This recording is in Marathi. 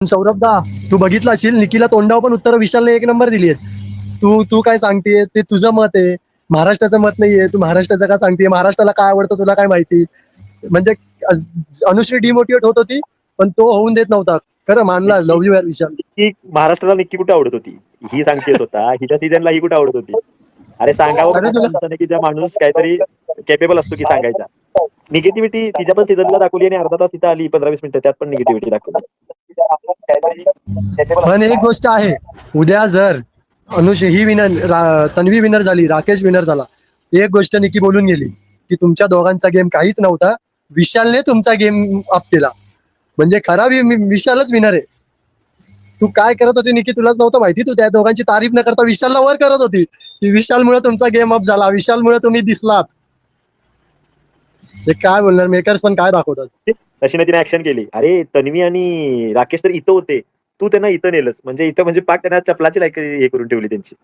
सौरभ दा, तू बघितलं असेल निकीला तोंडावर पण उत्तर विशालने एक नंबर दिली आहेत. तू तू काय सांगतेय ते तुझं मत आहे, महाराष्ट्राचं मत नाहीये. तू महाराष्ट्राचं का सांगतेय? महाराष्ट्राला काय आवडतं तुला काय माहिती? म्हणजे अनुश्री डिमोटिवेट होत होती, पण तो होऊन देत नव्हता. खरं मानला. निक्की लव्ह यू यार विशाल. निक्की महाराष्ट्राला निक्की कुठे आवडत होती ही सांगते स्वतः. हिच्या सीझनला ही कुठे आवडत होती? अरे सांगावं अरे कोणाच्या तुला माणसाने की ज्या माणूस काहीतरी कॅपेबल असतो की सांगायचा. निगेटिव्हिटी तिच्या पण सीझनला दाखवली आणि अर्धा तास तिथं आली 15-20 मिनिटं त्यात पण निगेटिव्हिटी दाखवली. पण एक गोष्ट आहे, उद्या जर ही विनर तन्वी विनर झाली, राकेश विनर झाला, एक गोष्ट निकी बोलून गेली की तुमच्या दोघांचा गेम काहीच नव्हता, विशालने तुमचा गेम अप केला. म्हणजे खरा विशालच विनर आहे. तू काय करत होती निकी तुलाच नव्हतं माहिती. तू त्या दोघांची तारीफ न करता विशालला वर करत होती की विशालमुळे तुमचा गेम अप झाला, विशालमुळे तुम्ही दिसलात. हे काय बोलणार, मेकर्स पण काय दाखवतात. तशी तिने ऍक्शन केली. अरे तन्वी आणि राकेश तर इथं होते, तू त्यांना इथं नेलंस म्हणजे इथं म्हणजे पाक त्यांना चपलाची लायक हे करून ठेवली त्यांची.